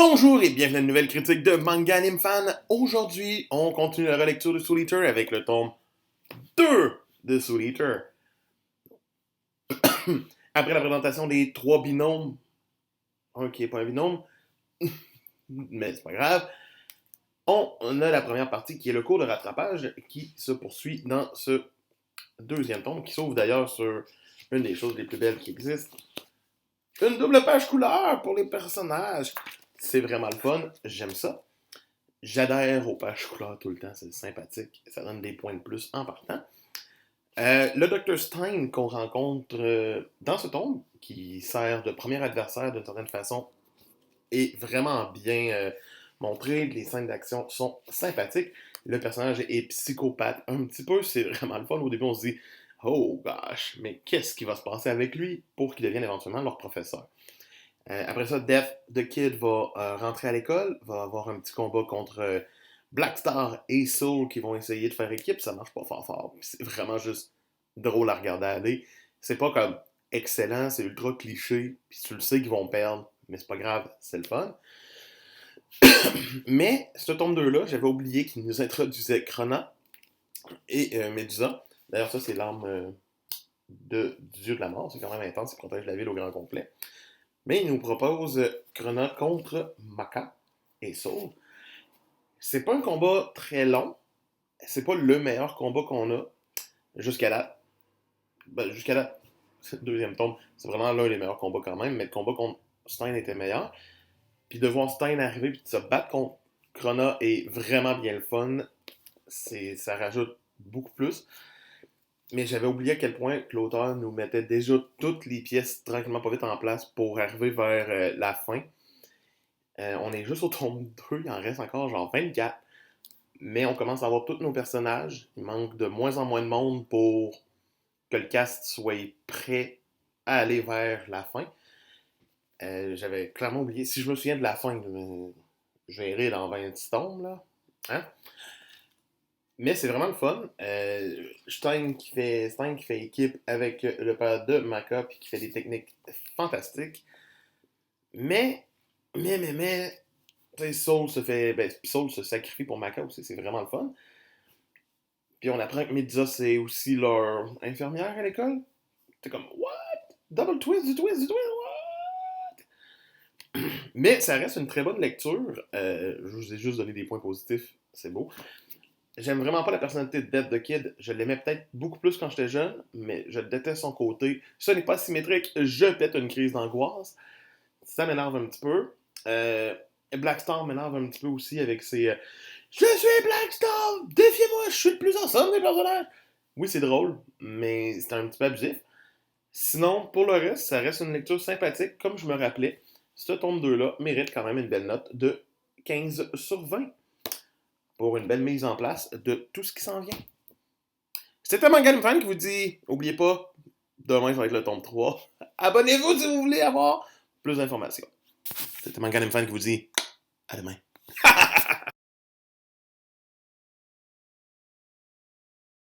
Bonjour et bienvenue à une nouvelle critique de Manga Anime Fan. Aujourd'hui, on continue la relecture de Soul Eater avec le tome 2 de Soul Eater. Après la présentation des trois binômes, un qui n'est pas un binôme, mais c'est pas grave, on a la première partie qui est le cours de rattrapage qui se poursuit dans ce deuxième tome, qui s'ouvre d'ailleurs sur une des choses les plus belles qui existent. Une double page couleur pour les personnages. C'est vraiment le fun, j'aime ça. J'adhère aux pages couleurs tout le temps, c'est sympathique. Ça donne des points de plus en partant. Le Dr. Stein qu'on rencontre dans ce tome, qui sert de premier adversaire d'une certaine façon, est vraiment bien montré. Les scènes d'action sont sympathiques. Le personnage est psychopathe un petit peu, c'est vraiment le fun. Au début, on se dit « Oh gosh, mais qu'est-ce qui va se passer avec lui pour qu'il devienne éventuellement leur professeur? » Après ça, Death the Kid va rentrer à l'école, va avoir un petit combat contre Black Star et Soul qui vont essayer de faire équipe. Ça marche pas fort fort. C'est vraiment juste drôle à regarder aller. C'est pas comme excellent, c'est ultra cliché. Puis tu le sais qu'ils vont perdre, mais c'est pas grave, c'est le fun. Mais ce tome 2-là, j'avais oublié qu'il nous introduisait Krona et Medusa. D'ailleurs, ça, c'est l'arme du dieu de la mort. C'est quand même intense, il protège la ville au grand complet. Mais il nous propose Krona contre Maka et Soul. C'est pas un combat très long. C'est pas le meilleur combat qu'on a jusqu'à là. Jusqu'à là, c'est le deuxième tome. C'est vraiment l'un des meilleurs combats quand même. Mais le combat contre Stein était meilleur. Puis de voir Stein arriver puis de se battre contre Krona est vraiment bien le fun. Ça rajoute beaucoup plus. Mais j'avais oublié à quel point que l'auteur nous mettait déjà toutes les pièces tranquillement pas vite en place pour arriver vers la fin. On est juste au tome 2, il en reste encore genre 24. Mais on commence à avoir tous nos personnages. Il manque de moins en moins de monde pour que le cast soit prêt à aller vers la fin. J'avais clairement oublié. Si je me souviens de la fin, je verrai dans 26 tomes, là. Hein? Mais c'est vraiment le fun. Stein qui fait équipe avec le père de Maka puis qui fait des techniques fantastiques. Mais, Soul se fait. Soul se sacrifie pour Maka aussi, c'est vraiment le fun. Puis on apprend que Medusa, c'est aussi leur infirmière à l'école. T'es comme, what? Double twist, du twist, what? Mais ça reste une très bonne lecture. Je vous ai juste donné des points positifs, c'est beau. J'aime vraiment pas la personnalité de Death the Kid. Je l'aimais peut-être beaucoup plus quand j'étais jeune, mais je déteste son côté. Ce n'est pas symétrique, je pète une crise d'angoisse. Ça m'énerve un petit peu. Black Star m'énerve un petit peu aussi avec ses Je suis Black Star! Défiez-moi, je suis le plus ensemble des personnages! Oui, c'est drôle, mais c'est un petit peu abusif. Sinon, pour le reste, ça reste une lecture sympathique, comme je me rappelais. Ce tome 2-là mérite quand même une belle note de 15 sur 20 pour une belle mise en place de tout ce qui s'en vient. C'était Manga Fan qui vous dit, n'oubliez pas, demain ça va être le tome 3. Abonnez-vous si vous voulez avoir plus d'informations. C'était Manga Fan qui vous dit, à demain.